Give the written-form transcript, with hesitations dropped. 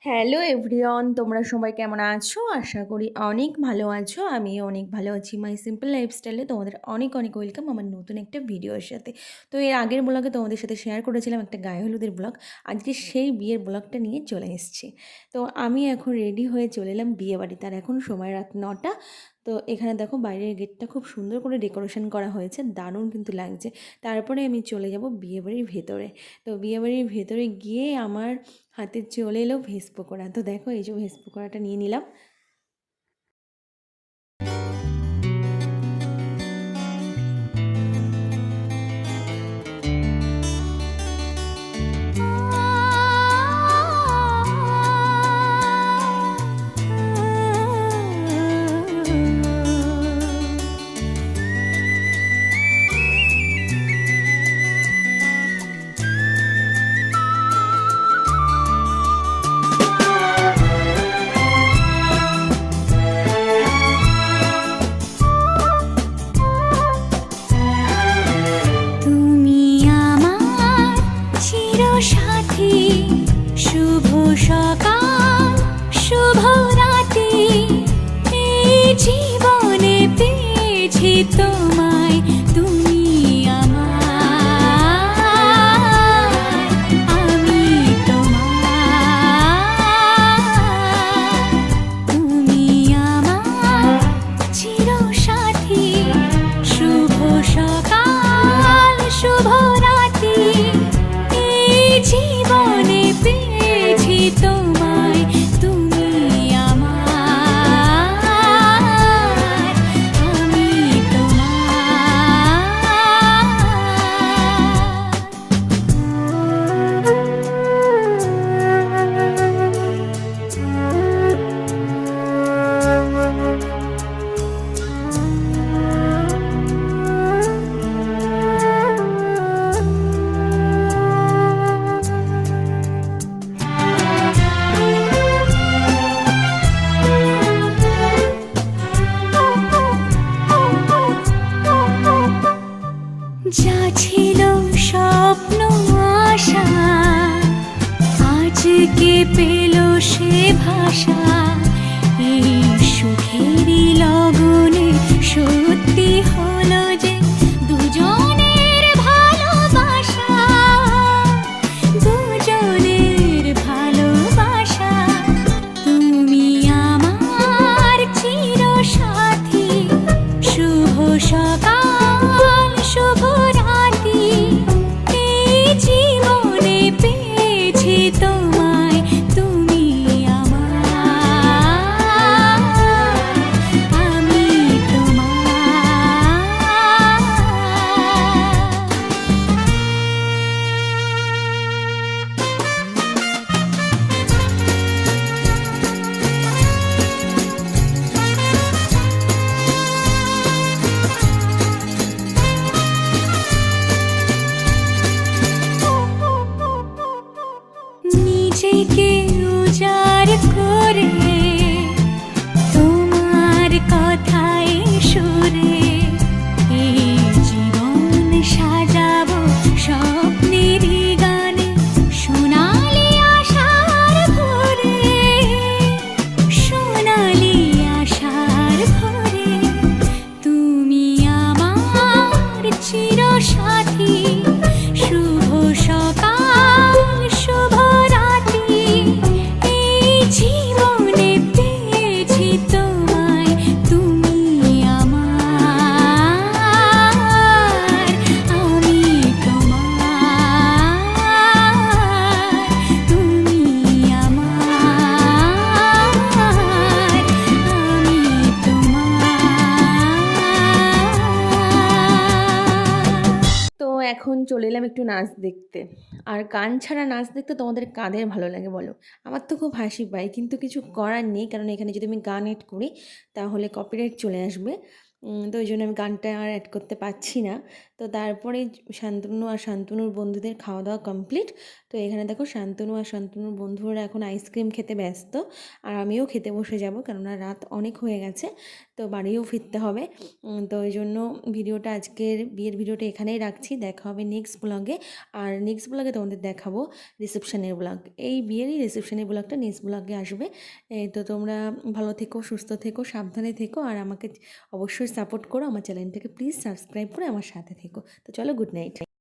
Hello everyone, তোমরা সবাই কেমন আছো? আশা করি অনেক ভালো আছো। আমিও অনেক ভালো আছি। মাই সিম্পল লাইফস্টাইলে তোমাদের অনেক অনেক ওয়েলকাম আমার নতুন একটা ভিডিওর সাথে। তো এর আগের ব্লগে তোমাদের সাথে শেয়ার করেছিলাম একটা গায়ে হলুদের ব্লগ। আজকে সেই বিয়ের ব্লগটা নিয়ে চলে এসেছি। তো আমি এখন রেডি হয়ে চলে এলাম বিয়েবাড়িতে। আর এখন সময় রাত ৯টা। তো এখানে দেখো বাইরের গেটটা খুব সুন্দর করে ডেকোরেশন করা হয়েছে, দারুণ কিন্তু লাগছে। তারপরে আমি চলে যাব বিয়েবাড়ির ভেতরে। তো বিয়েবাড়ির ভেতরে গিয়ে আমার হাতে চলে এলো ভেজ পকোড়া। তো দেখো এই যে ভেজ পকোড়াটা নিয়ে নিলাম। তুমি আমার চিরসাথী, শুভ সকাল শুভ রাতি, এই জীবনে পেয়েছি তোমায়। তুমি আমার, আমি তোমার। তুমি আমার চিরসাথী, শুভ সকাল শুভ রাতি, এই জীবনে পেয়েছি তোমায়। তুমি আমার, আমি যা ছিল স্বপ্ন আশা, আজকে পেল সে ভাষা। এই সুখেরই লগনে সত্যি হলো যে দুজনের ভালোবাসা, দুজনের ভালোবাসা। তুমি আমার চিরসাথী, শুভ সকাল শুভ রাতি, এই জীবনে পেয়েছি তোমায়। তুমি আমার, আমি নিজেকে উজাড় করে তোমার কথায় সুরে, এই জীবন সাজাবো স্বপ্নের গানে, সোনালি আশার ভরে, সোনালি আশার ভরে। তুমি আমার চিরসাথী, শুভ সকাল শুভ রাতি, এই জীবনে পেয়েছি তোমায়। তুমি আমার, আমি তোমার। তুমি আমার, আমি তোমার। তো এখন চলে এলাম একটু নাচ দেখতে। আর গান ছাড়া নাচ দেখতে তোমাদের কাদের ভালো লাগে বলো? আমার তো খুব হাসি পায়, কিন্তু কিছু করার নেই, কারণ এখানে যদি আমি গান এড করি তাহলে কপিরাইট চলে আসবে। তো ওই জন্য আমি গানটা আর অ্যাড করতে পারছি না। তো তারপরে শান্তনু আর শান্তনুর বন্ধুদের খাওয়া দাওয়া কমপ্লিট। তো এখানে দেখো শান্তনু আর শান্তনুর বন্ধুরা এখন আইসক্রিম খেতে ব্যস্ত, আর আমিও খেতে বসে যাব, কেননা রাত অনেক হয়ে গেছে, তো বাড়িও ফিরতে হবে। তো ওই জন্য ভিডিওটা, আজকের বিয়ের ভিডিওটা এখানেই রাখছি। দেখা হবে নেক্সট ব্লগে। আর নেক্সট ব্লগে তোমাদের দেখাবো রিসেপশনের ব্লগ। এই বিয়েরই রিসেপশনের ব্লগটা নেক্সট ব্লগে আসবে। তো তোমরা ভালো থেকো, সুস্থ থেকো, সাবধানে থেকো, আর আমাকে অবশ্যই সাপোর্ট করো। আমার চ্যানেলটাকে প্লিজ সাবস্ক্রাইব করে আমার সাথে থেকো। তো চলো, গুড নাইট।